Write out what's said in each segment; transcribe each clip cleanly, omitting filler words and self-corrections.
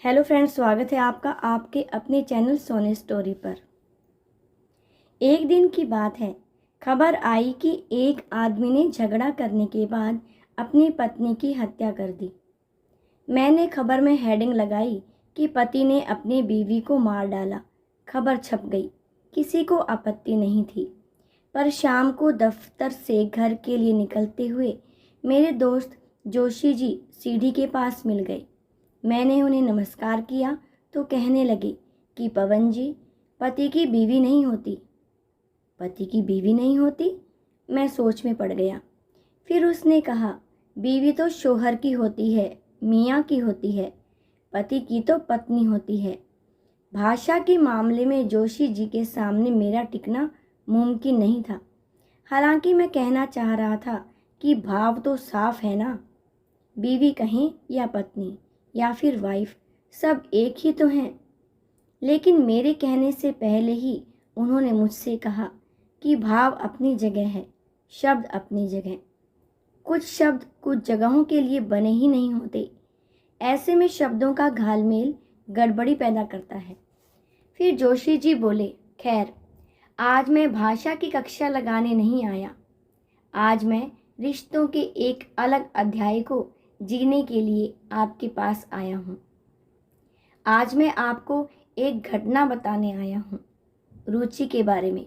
Hello friends, स्वागत है आपका आपके अपने चैनल सोनी स्टोरी पर। एक दिन की बात है, खबर आई कि एक आदमी ने झगड़ा करने के बाद अपनी पत्नी की हत्या कर दी। मैंने खबर में हेडिंग लगाई कि पति ने अपनी बीवी को मार डाला। खबर छप गई, किसी को आपत्ति नहीं थी। पर शाम को दफ्तर से घर के लिए निकलते हुए मेरे दोस्त जोशी जी सीढ़ी के पास मिल गए। मैंने उन्हें नमस्कार किया तो कहने लगे कि पवन जी, पति की बीवी नहीं होती। पति की बीवी नहीं होती? मैं सोच में पड़ गया। फिर उसने कहा, बीवी तो शोहर की होती है, मियाँ की होती है, पति की तो पत्नी होती है। भाषा के मामले में जोशी जी के सामने मेरा टिकना मुमकिन नहीं था। हालांकि मैं कहना चाह रहा था कि भाव तो साफ है ना, बीवी कहें या पत्नी या फिर वाइफ, सब एक ही तो हैं। लेकिन मेरे कहने से पहले ही उन्होंने मुझसे कहा कि भाव अपनी जगह है, शब्द अपनी जगह। कुछ शब्द कुछ जगहों के लिए बने ही नहीं होते। ऐसे में शब्दों का घालमेल गड़बड़ी पैदा करता है। फिर जोशी जी बोले, खैर, आज मैं भाषा की कक्षा लगाने नहीं आया। आज मैं रिश्तों के एक अलग अध्याय को जीने के लिए आपके पास आया हूँ। आज मैं आपको एक घटना बताने आया हूँ, रुचि के बारे में।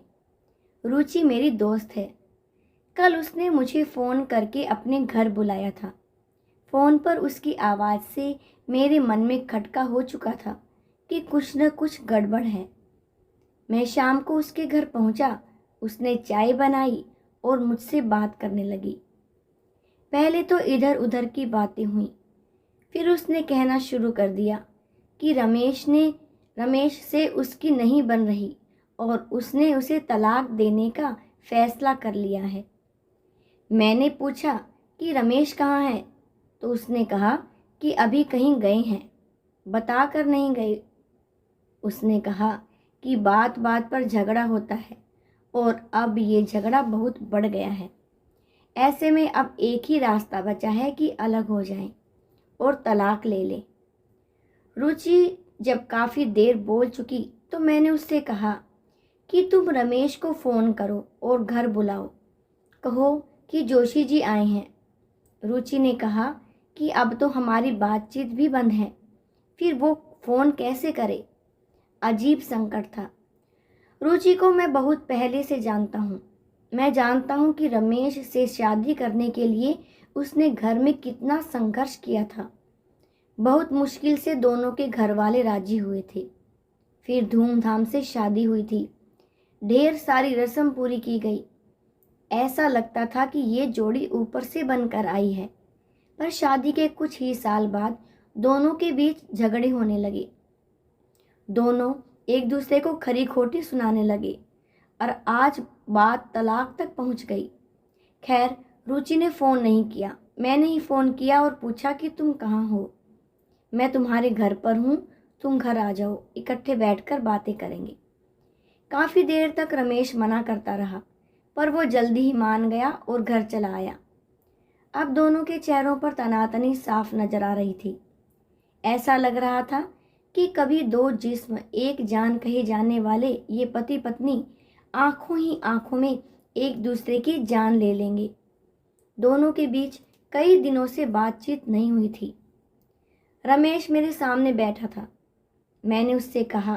रुचि मेरी दोस्त है। कल उसने मुझे फ़ोन करके अपने घर बुलाया था। फ़ोन पर उसकी आवाज़ से मेरे मन में खटका हो चुका था कि कुछ न कुछ गड़बड़ है। मैं शाम को उसके घर पहुंचा। उसने चाय बनाई और मुझसे बात करने लगी। पहले तो इधर उधर की बातें हुई। फिर उसने कहना शुरू कर दिया कि रमेश से उसकी नहीं बन रही और उसने उसे तलाक देने का फैसला कर लिया है। मैंने पूछा कि रमेश कहाँ है, तो उसने कहा कि अभी कहीं गए हैं, बता कर नहीं गए। उसने कहा कि बात बात पर झगड़ा होता है और अब ये झगड़ा बहुत बढ़ गया है। ऐसे में अब एक ही रास्ता बचा है कि अलग हो जाएं और तलाक ले लें। रुचि जब काफ़ी देर बोल चुकी तो मैंने उससे कहा कि तुम रमेश को फ़ोन करो और घर बुलाओ, कहो कि जोशी जी आए हैं। रुचि ने कहा कि अब तो हमारी बातचीत भी बंद है, फिर वो फ़ोन कैसे करे। अजीब संकट था। रुचि को मैं बहुत पहले से जानता हूँ। मैं जानता हूँ कि रमेश से शादी करने के लिए उसने घर में कितना संघर्ष किया था। बहुत मुश्किल से दोनों के घर वाले राजी हुए थे। फिर धूमधाम से शादी हुई थी। ढेर सारी रस्म पूरी की गई। ऐसा लगता था कि ये जोड़ी ऊपर से बनकर आई है। पर शादी के कुछ ही साल बाद दोनों के बीच झगड़े होने लगे। दोनों एक दूसरे को खरी खोटी सुनाने लगे और आज बात तलाक तक पहुंच गई। खैर, रुचि ने फ़ोन नहीं किया। मैंने ही फ़ोन किया और पूछा कि तुम कहाँ हो। मैं तुम्हारे घर पर हूँ, तुम घर आ जाओ, इकट्ठे बैठकर बातें करेंगे। काफ़ी देर तक रमेश मना करता रहा, पर वो जल्दी ही मान गया और घर चला आया। अब दोनों के चेहरों पर तनातनी साफ नजर आ रही थी। ऐसा लग रहा था कि कभी दो जिस्म एक जान कहे जाने वाले ये पति पत्नी आंखों ही आंखों में एक दूसरे की जान ले लेंगे। दोनों के बीच कई दिनों से बातचीत नहीं हुई थी। रमेश मेरे सामने बैठा था। मैंने उससे कहा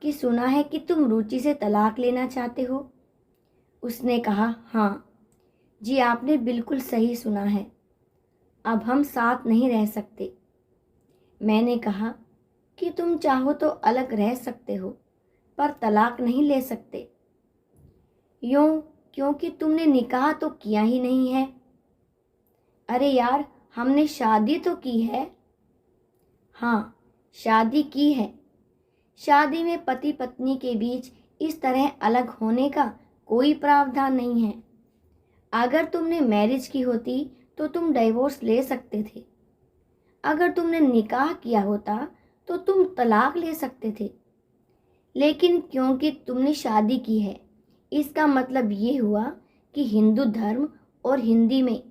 कि सुना है कि तुम रुचि से तलाक लेना चाहते हो। उसने कहा, हाँ जी, आपने बिल्कुल सही सुना है, अब हम साथ नहीं रह सकते। मैंने कहा कि तुम चाहो तो अलग रह सकते हो, पर तलाक नहीं ले सकते। यूं? क्योंकि तुमने निकाह तो किया ही नहीं है। अरे यार, हमने शादी तो की है। हाँ, शादी की है। शादी में पति पत्नी के बीच इस तरह अलग होने का कोई प्रावधान नहीं है। अगर तुमने मैरिज की होती तो तुम डिवोर्स ले सकते थे। अगर तुमने निकाह किया होता तो तुम तलाक ले सकते थे। लेकिन क्योंकि तुमने शादी की है, इसका मतलब ये हुआ कि हिंदू धर्म और हिंदी में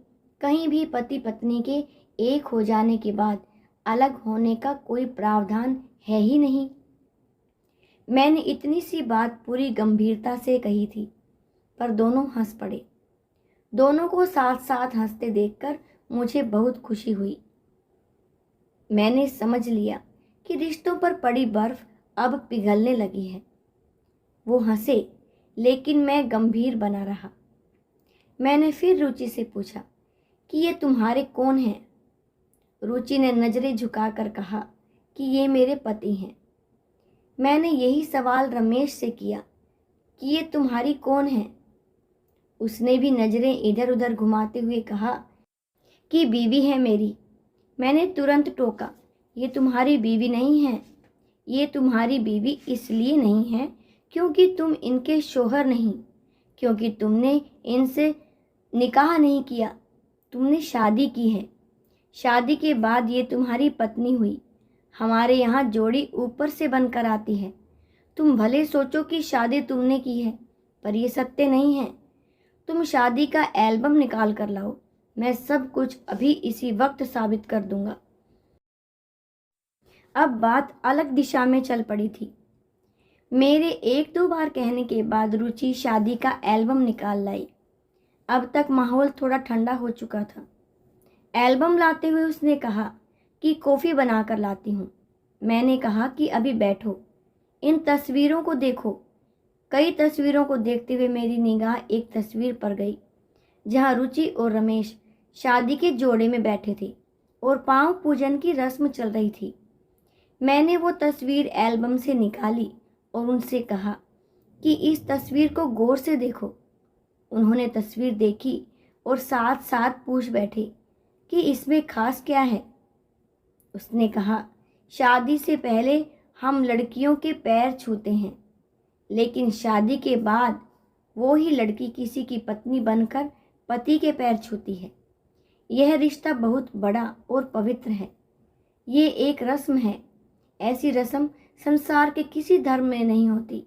कहीं भी पति पत्नी के एक हो जाने के बाद अलग होने का कोई प्रावधान है ही नहीं। मैंने इतनी सी बात पूरी गंभीरता से कही थी, पर दोनों हंस पड़े। दोनों को साथ साथ हंसते देखकर मुझे बहुत खुशी हुई। मैंने समझ लिया कि रिश्तों पर पड़ी बर्फ अब पिघलने लगी है। वो हंसे, लेकिन मैं गंभीर बना रहा। मैंने फिर रुचि से पूछा कि ये तुम्हारे कौन हैं? रुचि ने नजरें झुकाकर कहा कि ये मेरे पति हैं। मैंने यही सवाल रमेश से किया कि ये तुम्हारी कौन है? उसने भी नजरें इधर उधर घुमाते हुए कहा कि बीवी है मेरी। मैंने तुरंत टोका, ये तुम्हारी बीवी नहीं है। ये तुम्हारी बीवी इसलिए नहीं है क्योंकि तुम इनके शोहर नहीं, क्योंकि तुमने इनसे निकाह नहीं किया, तुमने शादी की है। शादी के बाद ये तुम्हारी पत्नी हुई। हमारे यहाँ जोड़ी ऊपर से बनकर आती है। तुम भले सोचो कि शादी तुमने की है, पर यह सत्य नहीं है। तुम शादी का एल्बम निकाल कर लाओ, मैं सब कुछ अभी इसी वक्त साबित कर दूंगा। अब बात अलग दिशा में चल पड़ी थी। मेरे एक दो बार कहने के बाद रुचि शादी का एल्बम निकाल लाई। अब तक माहौल थोड़ा ठंडा हो चुका था। एल्बम लाते हुए उसने कहा कि कॉफ़ी बनाकर लाती हूँ। मैंने कहा कि अभी बैठो, इन तस्वीरों को देखो। कई तस्वीरों को देखते हुए मेरी निगाह एक तस्वीर पर गई, जहाँ रुचि और रमेश शादी के जोड़े में बैठे थे और पांव पूजन की रस्म चल रही थी। मैंने वो तस्वीर एल्बम से निकाली और उनसे कहा कि इस तस्वीर को गौर से देखो। उन्होंने तस्वीर देखी और साथ साथ पूछ बैठे कि इसमें खास क्या है। उसने कहा, शादी से पहले हम लड़कियों के पैर छूते हैं, लेकिन शादी के बाद वो ही लड़की किसी की पत्नी बनकर पति के पैर छूती है। यह रिश्ता बहुत बड़ा और पवित्र है। ये एक रस्म है। ऐसी रस्म संसार के किसी धर्म में नहीं होती,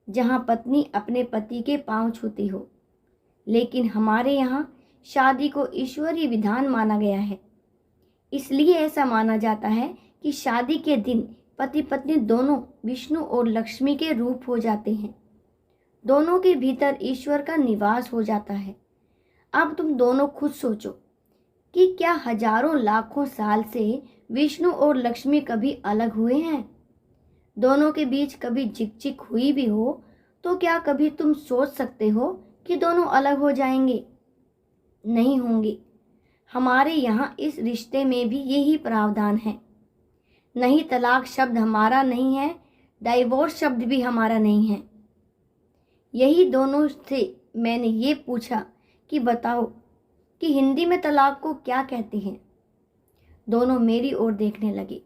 जहाँ पत्नी अपने पति के पांव छूती हो। लेकिन हमारे यहाँ शादी को ईश्वरीय विधान माना गया है। इसलिए ऐसा माना जाता है कि शादी के दिन पति पत्नी दोनों विष्णु और लक्ष्मी के रूप हो जाते हैं। दोनों के भीतर ईश्वर का निवास हो जाता है। अब तुम दोनों खुद सोचो कि क्या हजारों लाखों साल से विष्णु और लक्ष्मी कभी अलग हुए हैं? दोनों के बीच कभी झिकझिक हुई भी हो तो क्या कभी तुम सोच सकते हो कि दोनों अलग हो जाएंगे? नहीं होंगे। हमारे यहाँ इस रिश्ते में भी यही प्रावधान है। नहीं, तलाक शब्द हमारा नहीं है, डाइवोर्स शब्द भी हमारा नहीं है। यही दोनों से मैंने ये पूछा कि बताओ कि हिंदी में तलाक को क्या कहते हैं। दोनों मेरी ओर देखने लगे।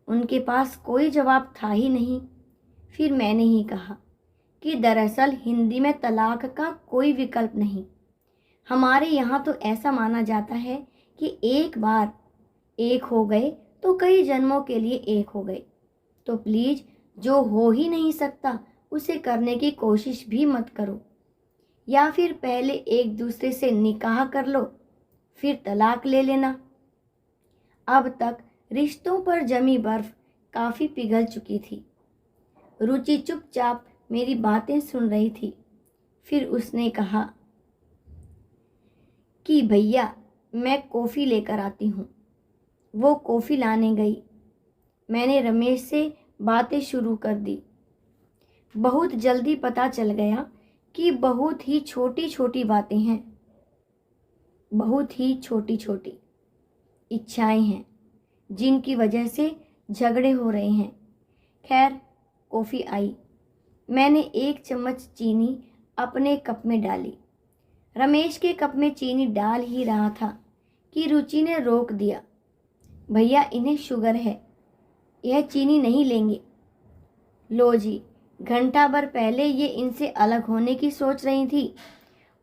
उनके पास कोई जवाब था ही नहीं। फिर मैंने ही कहा कि दरअसल हिंदी में तलाक का कोई विकल्प नहीं। हमारे यहाँ तो ऐसा माना जाता है कि एक बार एक हो गए तो कई जन्मों के लिए एक हो गए। तो प्लीज़, जो हो ही नहीं सकता उसे करने की कोशिश भी मत करो। या फिर पहले एक दूसरे से निकाह कर लो, फिर तलाक ले लेना। अब तक रिश्तों पर जमी बर्फ काफ़ी पिघल चुकी थी। रुचि चुपचाप मेरी बातें सुन रही थी। फिर उसने कहा कि भैया, मैं कॉफ़ी लेकर आती हूँ। वो कॉफ़ी लाने गई। मैंने रमेश से बातें शुरू कर दी। बहुत जल्दी पता चल गया कि बहुत ही छोटी छोटी बातें हैं, बहुत ही छोटी छोटी इच्छाएं हैं जिनकी वजह से झगड़े हो रहे हैं। खैर, कॉफ़ी आई। मैंने एक चम्मच चीनी अपने कप में डाली। रमेश के कप में चीनी डाल ही रहा था कि रुचि ने रोक दिया। भैया, इन्हें शुगर है, यह चीनी नहीं लेंगे। लो जी, घंटा भर पहले ये इनसे अलग होने की सोच रही थी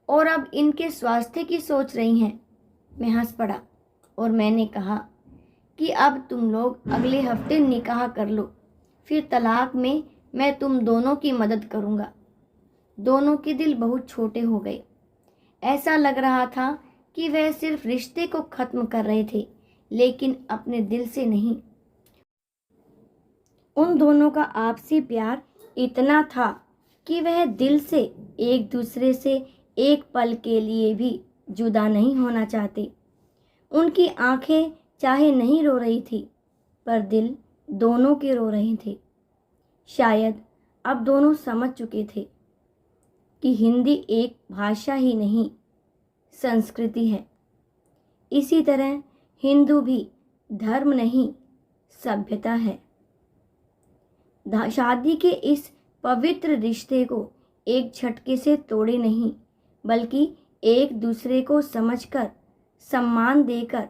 और अब इनके स्वास्थ्य की सोच रही हैं। मैं हंस पड़ा और मैंने कहा कि अब तुम लोग अगले हफ्ते निकाह कर लो, फिर तलाक में मैं तुम दोनों की मदद करूँगा। दोनों के दिल बहुत छोटे हो गए। ऐसा लग रहा था कि वह सिर्फ रिश्ते को ख़त्म कर रहे थे लेकिन अपने दिल से नहीं। उन दोनों का आपसी प्यार इतना था कि वह दिल से एक दूसरे से एक पल के लिए भी जुदा नहीं होना चाहते। उनकी आंखें चाहे नहीं रो रही थी, पर दिल दोनों के रो रहे थे। शायद अब दोनों समझ चुके थे कि हिंदी एक भाषा ही नहीं, संस्कृति है। इसी तरह हिंदू भी धर्म नहीं, सभ्यता है। शादी के इस पवित्र रिश्ते को एक झटके से तोड़े नहीं, बल्कि एक दूसरे को समझकर, सम्मान देकर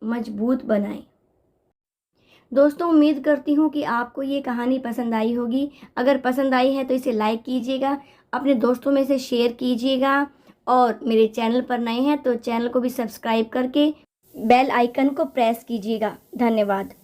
मजबूत बनाएं। दोस्तों, उम्मीद करती हूँ कि आपको ये कहानी पसंद आई होगी। अगर पसंद आई है तो इसे लाइक कीजिएगा, अपने दोस्तों में से शेयर कीजिएगा, और मेरे चैनल पर नए हैं तो चैनल को भी सब्सक्राइब करके बेल आइकन को प्रेस कीजिएगा। धन्यवाद।